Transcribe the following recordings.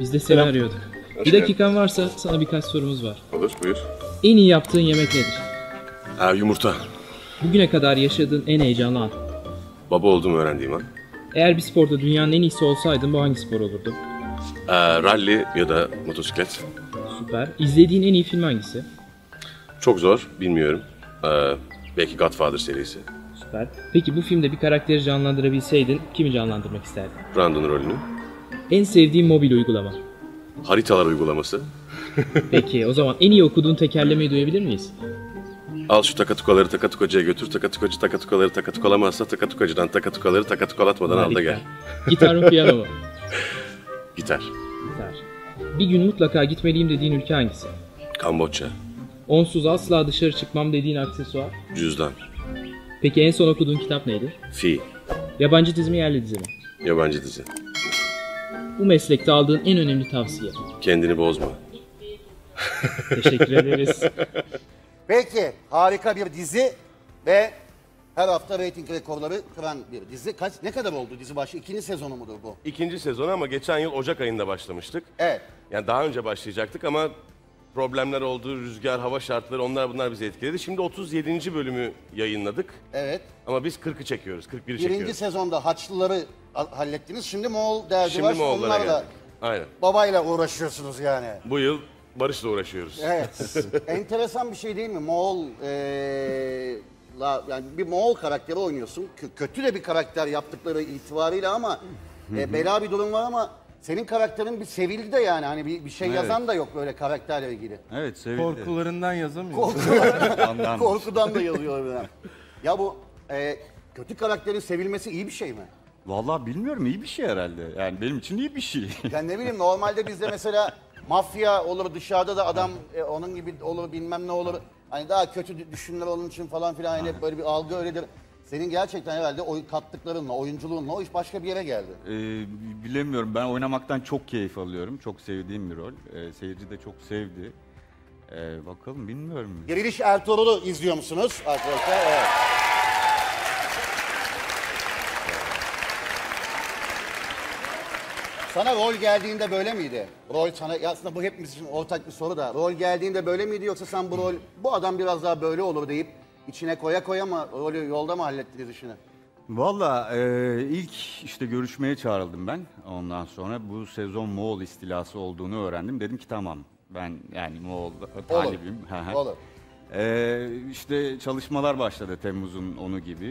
Biz de seni arıyorduk. Bir dakikan varsa sana birkaç sorumuz var. Olur, buyur. En iyi yaptığın yemek nedir? Yumurta. Bugüne kadar yaşadığın en heyecanlı an. Baba olduğumu öğrendiğim an. Eğer bir sporda dünyanın en iyisi olsaydın bu hangi spor olurdu? Rally ya da motosiklet. Süper. İzlediğin en iyi film hangisi? Çok zor, bilmiyorum. Belki Godfather serisi. Süper. Peki bu filmde bir karakteri canlandırabilseydin kimi canlandırmak isterdin? Brandon rolünü. En sevdiğin mobil uygulama? Haritalar uygulaması. Peki o zaman en iyi okuduğun tekerlemeyi duyabilir miyiz? Al şu takatukaları takatukacıya götür, takatukacı takatukaları takatukalamazsa takatukacıdan takatukaları takatukalatmadan al da gel. Gitar mı piyano mu? Gitar. Gitar. Bir gün mutlaka gitmeliyim dediğin ülke hangisi? Kamboçya. Onsuz asla dışarı çıkmam dediğin aksesuar? Cüzdan. Peki en son okuduğun kitap neydi? Fi. Yabancı dizi mi yerli dizi mi? Yabancı dizi. Bu meslekte aldığın en önemli tavsiye? Kendini bozma. Teşekkür ederiz. Peki, harika bir dizi ve her hafta reyting rekorları kıran bir dizi. Ne kadar oldu dizi başı? 2. sezonu mudur bu? 2. sezonu ama geçen yıl Ocak ayında başlamıştık. Evet. Yani daha önce başlayacaktık ama problemler oldu, rüzgar, hava şartları bunlar bizi etkiledi. Şimdi 37. bölümü yayınladık. Evet. Ama biz 40'ı çekiyoruz, 41'i Birinci çekiyoruz. sezonda Haçlıları hallettiniz. Şimdi Moğol derdi Şimdi var. Moğollara Onlarla geldik. Aynen. babayla uğraşıyorsunuz yani. Bu yıl Barış'la uğraşıyoruz. Evet. Enteresan bir şey değil mi? Moğol yani bir Moğol karakteri oynuyorsun. Kötü de bir karakter yaptıkları itibariyle ama bela bir durum var ama senin karakterin bir sevildi de yani hani bir şey yazan da yok böyle karakterle ilgili. Evet, sevildi. Korkularından yazamıyor. Korkudan da yazıyor böyle. Ya bu kötü karakterin sevilmesi iyi bir şey mi? Vallahi bilmiyorum, iyi bir şey herhalde. Yani benim için iyi bir şey. Yani ne bileyim normalde bizde mesela mafya olur dışarıda da adam onun gibi olur bilmem ne olur. Hani daha kötü düşünürler onun için falan filan hani böyle bir algı öyledir. Senin gerçekten herhalde kattıklarınla, oyunculuğunla o iş başka bir yere geldi. Bilemiyorum, ben oynamaktan çok keyif alıyorum. Çok sevdiğim bir rol. Seyirci de çok sevdi. Bakalım, bilmiyorum. Diriliş Ertuğrul'u izliyor musunuz arkadaşlar? Evet. Sana rol geldiğinde böyle miydi? Rol sana, aslında bu hepimiz için ortak bir soru da. Rol geldiğinde böyle miydi yoksa sen bu adam biraz daha böyle olur deyip içine koya koya mı rolü yolda mı hallettiniz işini? Vallahi ilk işte görüşmeye çağrıldım ben. Ondan sonra bu sezon Moğol istilası olduğunu öğrendim. Dedim ki tamam, ben yani Moğol talibim. Olur. İşte çalışmalar başladı Temmuz'un 10'u gibi.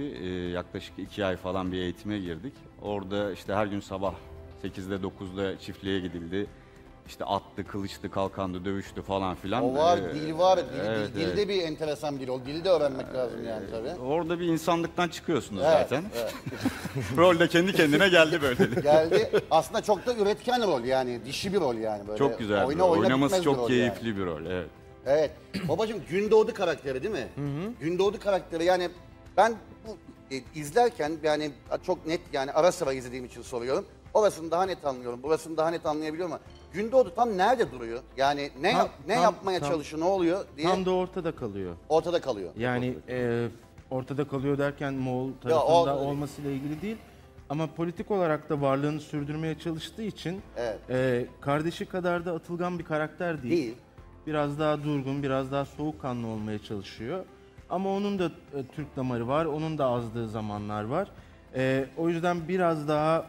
Yaklaşık 2 ay falan bir eğitime girdik. Orada işte her gün sabah 8'de 9'da çiftliğe gidildi. İşte attı, kılıçtı, kalkandı, dövüştü falan filan. O var, dil var. Evet, dilde evet. bir enteresan bir rol. Dili de öğrenmek lazım yani tabii. Orada bir insanlıktan çıkıyorsunuz Evet, zaten. evet. Rol de kendi kendine geldi böyle. Geldi. Aslında çok da üretken rol yani. Dişi bir rol yani böyle. Çok güzel bir rol. Oynaması çok keyifli bir rol. Evet. Evet. Babacığım Gündoğdu karakteri değil mi? Gündoğdu karakteri yani ben bu izlerken yani çok net yani ara sıra izlediğim için soruyorum. Orasını daha net anlıyorum, burasını daha net anlayabiliyorum ama Gündoğdu tam nerede duruyor? Yani ne yapmaya çalışıyor, ne oluyor diye. Tam da ortada kalıyor. Ortada kalıyor. Yani ortada kalıyor derken Moğol tarafında olmasıyla ilgili değil. Ama politik olarak da varlığını sürdürmeye çalıştığı için kardeşi kadar da atılgan bir karakter değil. Biraz daha durgun, biraz daha soğukkanlı olmaya çalışıyor. Ama onun da Türk damarı var, onun da azdığı zamanlar var. O yüzden biraz daha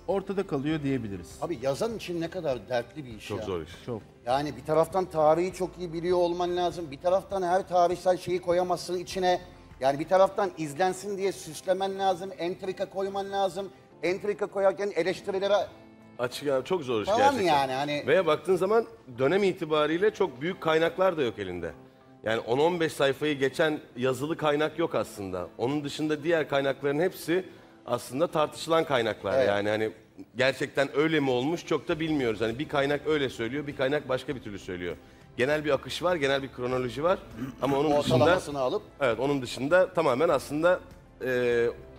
ortada kalıyor diyebiliriz. Abi yazan için ne kadar dertli bir iş Çok ya. zor iş. Çok. Yani bir taraftan tarihi çok iyi biliyor olman lazım. Bir taraftan her tarihsel şeyi koyamazsın içine. Yani bir taraftan izlensin diye süslemen lazım. Entrika koyman lazım. Entrika koyarken eleştirilere Açık yani çok zor iş falan gerçekten. yani hani. Ve baktığın zaman dönem itibariyle çok büyük kaynaklar da yok elinde. Yani 10-15 sayfayı geçen yazılı kaynak yok aslında. Onun dışında diğer kaynakların hepsi aslında tartışılan kaynaklar. Evet. Yani hani gerçekten öyle mi olmuş çok da bilmiyoruz. Hani bir kaynak öyle söylüyor, bir kaynak başka bir türlü söylüyor. Genel bir akış var, genel bir kronoloji var. Ama onun dışında Ortalamasını alıp. evet, onun dışında tamamen aslında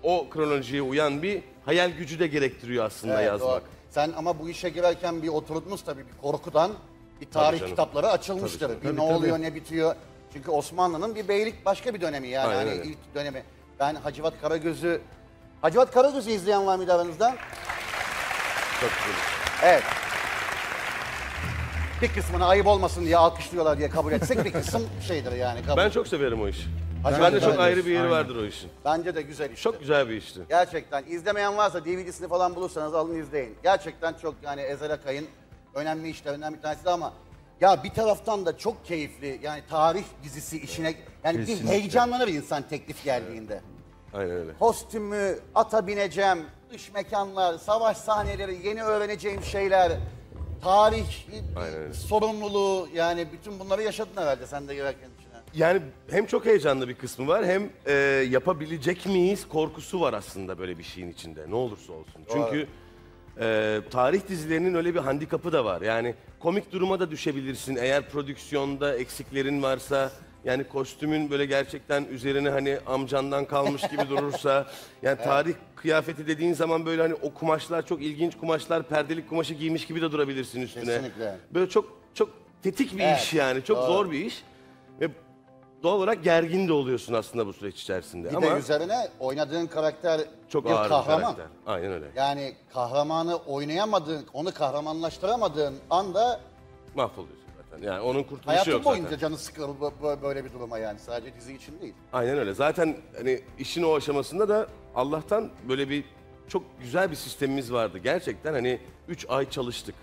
o kronolojiye uyan bir hayal gücü de gerektiriyor aslında Evet, yazmak. doğru. Sen ama bu işe girerken bir oturtmuş tabii bir korkudan bir tarih canım. kitapları açılmıştır. Bir ne oluyor ne bitiyor. Çünkü Osmanlı'nın bir beylik başka bir dönemi yani Aynen hani öyle. ilk dönemi. Ben Hacivat Karagöz'ü izleyen var mıydı aranızda? Çok güzel. Evet. bir kısmını ayıp olmasın diye alkışlıyorlar diye kabul etsek bir kısım şeydir yani. Kabul. Ben çok severim o işi. Hacı Bende Ahmet çok Bey ayrı bir yeri Aynen. vardır o işin. Bence de güzel iş. Çok güzel bir işti. Gerçekten izlemeyen varsa DVD'sini falan bulursanız alın izleyin. Gerçekten çok yani Ezel Akay'ın önemli işlerinden bir tanesi de ama ya bir taraftan da çok keyifli yani tarih dizisi işine yani bir Kesinlikle. heyecanlanır insan teklif geldiğinde. Aynen öyle. Kostümü, ata bineceğim, dış mekanlar, savaş sahneleri, yeni öğreneceğim şeyler, tarih, Aynen öyle. sorumluluğu yani bütün bunları yaşadın herhalde sen de girerken içine. Yani hem çok heyecanlı bir kısmı var hem yapabilecek miyiz korkusu var aslında böyle bir şeyin içinde ne olursa olsun. Çünkü tarih dizilerinin öyle bir handikapı da var. Yani komik duruma da düşebilirsin eğer prodüksiyonda eksiklerin varsa. Yani kostümün böyle gerçekten üzerine hani amcandan kalmış gibi durursa. Yani tarih kıyafeti dediğin zaman böyle hani o kumaşlar çok ilginç kumaşlar, perdelik kumaşı giymiş gibi de durabilirsin üstüne. Kesinlikle. Böyle çok tetik bir Evet, iş yani. Çok doğru. zor bir iş. Ve doğal olarak gergin de oluyorsun aslında bu süreç içerisinde. Bir Ama de üzerine oynadığın karakter çok bir ağır bir kahraman. karakter. Aynen öyle. Yani kahramanı oynayamadığın, onu kahramanlaştıramadığın anda Mahvoluyorsun zaten. Yani onun kurtuluşu hayatın yok boyunca zaten. canı sıkılır böyle bir duruma yani. Sadece dizi için değil. Aynen öyle. Zaten hani işin o aşamasında da Allah'tan böyle bir çok güzel bir sistemimiz vardı. Gerçekten hani 3 ay çalıştık.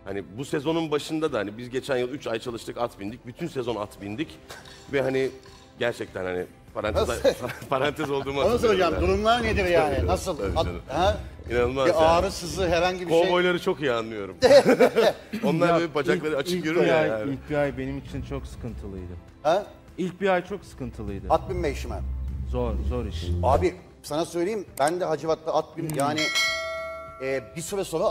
Hani bu sezonun başında da hani biz geçen yıl 3 ay çalıştık, at bindik. Bütün sezon at bindik. Ve hani gerçekten hani parantez olduğumu Onu hatırlıyorum. soracağım. yani. Durumlar nedir yani? Nasıl? Tabii canım. Ha? İnanılmaz Bir yani. ağrı, sızı, herhangi bir şey. Kovboyları çok iyi anlıyorum. Onlar böyle bacakları açık görüyor ya yani. İlk bir ay benim için çok sıkıntılıydı. Ha? İlk bir ay çok sıkıntılıydı. At binme işi mi? Zor iş. Abi sana söyleyeyim ben de Hacivat'ta at bin yani bir süre sonra